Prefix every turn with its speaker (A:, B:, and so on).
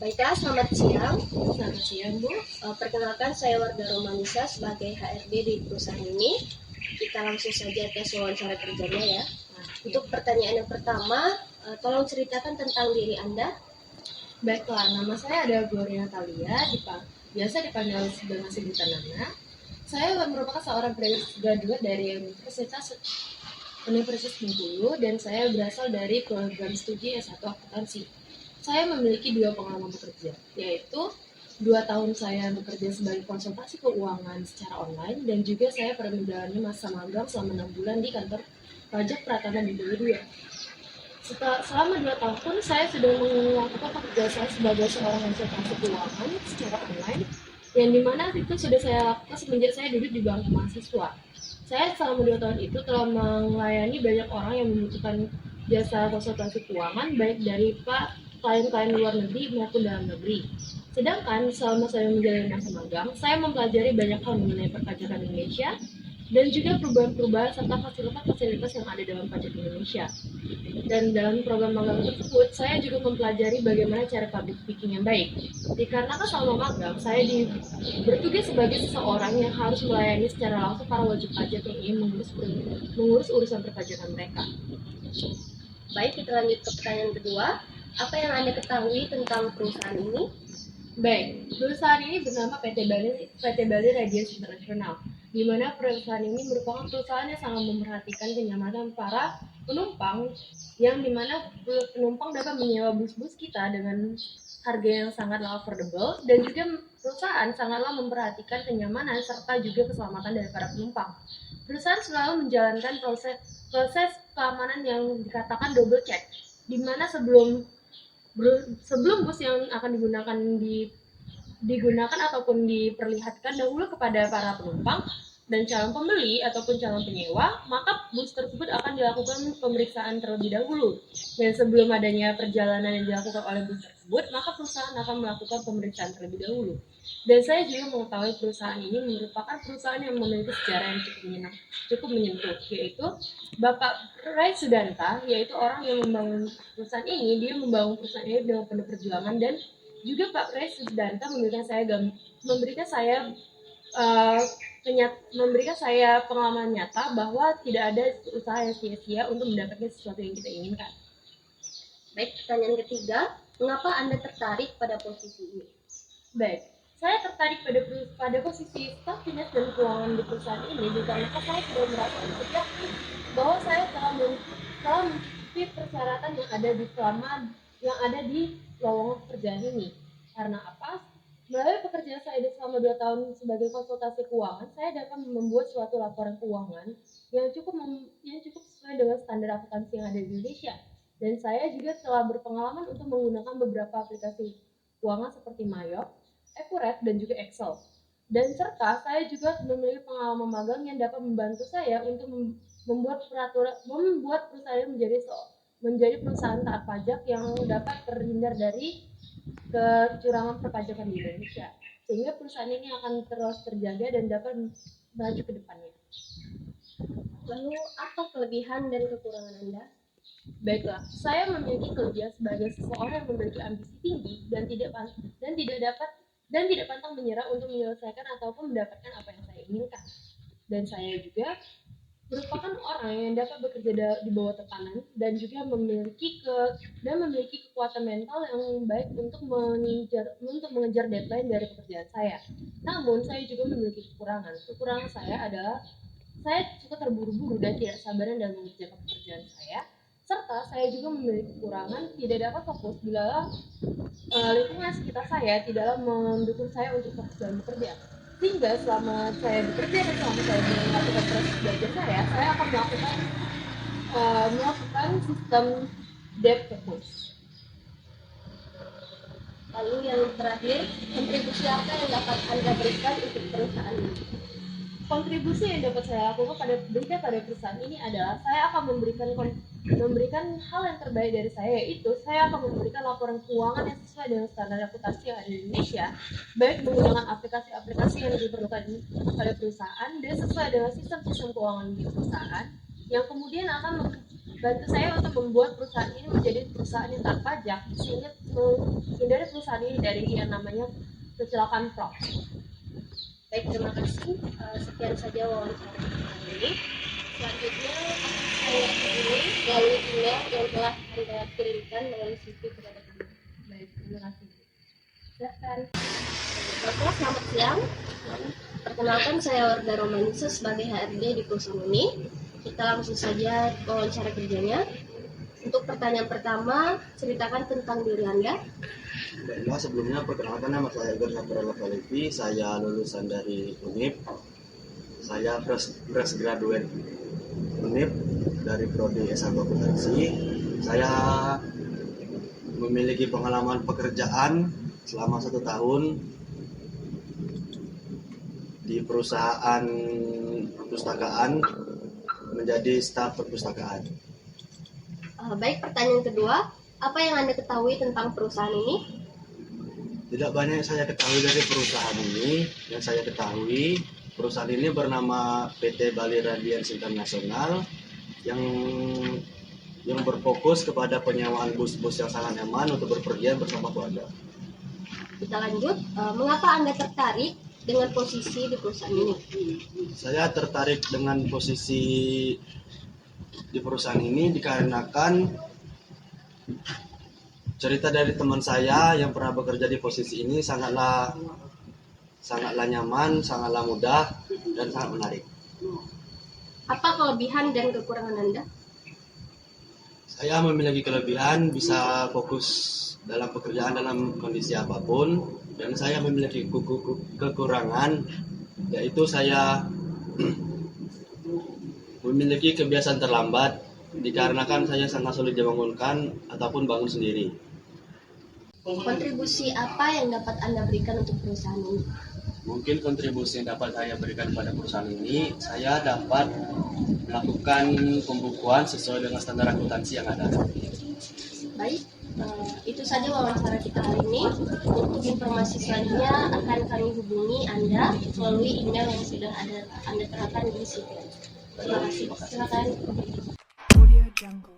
A: Baiklah, selamat siang.
B: Selamat siang, Bu.
A: Perkenalkan, saya Warga Romanisa sebagai HRD di perusahaan ini. Kita langsung saja tes wawancara kerjanya ya. Untuk pertanyaan yang pertama, tolong ceritakan tentang diri Anda.
B: Baiklah, nama saya adalah Gloria Thalia, biasa dipanggil dengan sebutan Nana. Saya merupakan seorang graduate dari Universitas Bengkulu dan saya berasal dari program studi S1 akuntansi. Saya memiliki 2 pengalaman bekerja, yaitu 2 tahun saya bekerja sebagai konsultasi keuangan secara online dan juga saya pernah menjalani masa magang selama 6 bulan di kantor pajak Pratama di Bulu. Selama 2 tahun saya sudah melakukan pekerjaan saya sebagai seorang konsultasi keuangan secara online, yang dimana itu sudah saya lakukan semenjak saya duduk di bangku mahasiswa. Saya selama 2 tahun itu telah melayani banyak orang yang membutuhkan jasa konsultasi keuangan, baik dari klien-klien luar negeri maupun dalam negeri. Sedangkan selama saya menjalani masa magang, saya mempelajari banyak hal mengenai perpajakan Indonesia dan juga perubahan-perubahan serta fasilitas-fasilitas yang ada dalam pajak Indonesia. Dan dalam program magang tersebut, saya juga mempelajari bagaimana cara public speaking yang baik. Dikarenakan selama magang, saya bertugas sebagai seseorang yang harus melayani secara langsung para wajib pajak yang ingin mengurus urusan perpajakan mereka.
A: Baik, kita lanjut ke pertanyaan kedua. Apa yang Anda ketahui tentang perusahaan ini?
B: Baik, perusahaan ini bernama PT Bali Radiance International, di mana perusahaan ini merupakan perusahaan yang sangat memperhatikan kenyamanan para penumpang, yang dimana penumpang dapat menyewa bus-bus kita dengan harga yang sangatlah affordable, dan juga perusahaan sangatlah memperhatikan kenyamanan serta juga keselamatan dari para penumpang. Perusahaan selalu menjalankan proses keamanan yang dikatakan double check, di mana sebelum bus yang akan digunakan ataupun diperlihatkan dahulu kepada para penumpang dan calon pembeli ataupun calon penyewa, maka bus tersebut akan dilakukan pemeriksaan terlebih dahulu. Dan sebelum adanya perjalanan yang dilakukan oleh bus tersebut, maka perusahaan akan melakukan pemeriksaan terlebih dahulu. Dan saya juga mengetahui perusahaan ini merupakan perusahaan yang memiliki sejarah yang cukup menyentuh, yaitu Bapak Ray Sudanta, yaitu orang yang membangun perusahaan ini. Dia membangun perusahaan ini dengan penuh perjuangan, dan juga Pak Ray Sudanta memberikan saya pengalaman nyata bahwa tidak ada usaha yang sia-sia untuk mendapatkan sesuatu yang kita inginkan.
A: Baik, pertanyaan ketiga, mengapa Anda tertarik pada posisi ini?
B: Baik, saya tertarik pada posisi staf finance dan keuangan di perusahaan ini dikarenakan saya sudah merasa yakin bahwa saya telah memenuhi persyaratan yang ada di lowongan pekerjaan ini. Karena apa? Melalui pekerjaan saya selama 2 tahun sebagai konsultasi keuangan, saya dapat membuat suatu laporan keuangan yang cukup sesuai dengan standar akuntansi yang ada di Indonesia. Dan saya juga telah berpengalaman untuk menggunakan beberapa aplikasi keuangan seperti Mayop, Accurate, dan juga Excel. Dan serta saya juga memiliki pengalaman magang yang dapat membantu saya untuk membuat perusahaan menjadi perusahaan taat pajak yang dapat terhindar dari kecurangan perpajakan di Indonesia, sehingga perusahaan ini akan terus terjaga dan dapat maju ke depannya.
A: Lalu, apa kelebihan dan kekurangan Anda?
B: Baiklah, saya memiliki kelebihan sebagai seseorang yang memiliki ambisi tinggi dan tidak pantang menyerah untuk menyelesaikan ataupun mendapatkan apa yang saya inginkan. Dan saya juga merupakan orang yang dapat bekerja di bawah tekanan dan juga memiliki kekuatan mental yang baik untuk mengejar deadline dari pekerjaan saya. Namun saya juga memiliki kekurangan. Kekurangan saya adalah saya suka terburu-buru dan tidak sabaran dalam mengerjakan pekerjaan saya. Serta saya juga memiliki kekurangan tidak dapat fokus bila lingkungan sekitar saya tidaklah mendukung saya untuk fokus dalam bekerja. Sehingga selama saya bekerja dan selama saya melakukan proses belajar saya akan melakukan sistem debt focus.
A: Lalu yang terakhir, kontribusi apa yang dapat Anda berikan untuk perusahaan ini?
B: Kontribusi yang dapat saya lakukan pada perusahaan ini adalah saya akan memberikan hal yang terbaik dari saya, yaitu saya akan memberikan laporan keuangan yang sesuai dengan standar akuntansi yang ada di Indonesia, baik menggunakan aplikasi-aplikasi yang diperlukan pada perusahaan dan sesuai dengan sistem keuangan di perusahaan, yang kemudian akan bantu saya untuk membuat perusahaan ini menjadi perusahaan yang tak pajak, sehingga menghindari perusahaan ini dari yang namanya kecelakaan fraud.
A: Baik, terima kasih. Sekian saja wawancara kita hari ini. Selanjutnya saya hubungi melalui email yang telah Anda kirimkan melalui CV kepada kami.
B: Baik, terima kasih.
A: Silakan. Bapak, selamat siang. Perkenalkan, saya Warda Romanisa sebagai HRD di perusahaan ini. Kita langsung saja wawancara kerjanya. Untuk pertanyaan pertama, ceritakan tentang diri Anda.
C: Baiklah, sebelumnya perkenalkan, nama saya Edgar Sabrala Falevi. Saya lulusan dari UNIP. Saya fresh graduate UNIP dari prodi S1 Akuntansi. Saya memiliki pengalaman pekerjaan selama 1 tahun di perusahaan perpustakaan menjadi staf perpustakaan.
A: Baik, pertanyaan kedua, apa yang Anda ketahui tentang perusahaan ini?
C: Tidak banyak yang saya ketahui dari perusahaan ini. Yang saya ketahui, perusahaan ini bernama PT Bali Radiance International yang berfokus kepada penyewaan bus-bus yang sangat nyaman untuk berpergian bersama keluarga.
A: Kita lanjut, mengapa Anda tertarik dengan posisi di perusahaan ini?
C: Saya tertarik dengan posisi di perusahaan ini dikarenakan cerita dari teman saya yang pernah bekerja di posisi ini sangatlah nyaman, sangatlah mudah, dan sangat menarik.
A: Apa kelebihan dan kekurangan Anda?
C: Saya memiliki kelebihan bisa fokus dalam pekerjaan dalam kondisi apapun, dan saya memiliki kekurangan, yaitu saya memiliki kebiasaan terlambat dikarenakan saya sangat sulit dibangunkan ataupun bangun sendiri.
A: Kontribusi apa yang dapat Anda berikan untuk perusahaan ini?
C: Mungkin kontribusi yang dapat saya berikan pada perusahaan ini, saya dapat melakukan pembukuan sesuai dengan standar akuntansi yang ada.
A: Baik, itu saja wawancara kita hari ini. Untuk informasi selanjutnya akan kami hubungi Anda melalui email yang sudah ada Anda terapkan di sini. Terima kasih. Silakan.
D: Audio Jungle.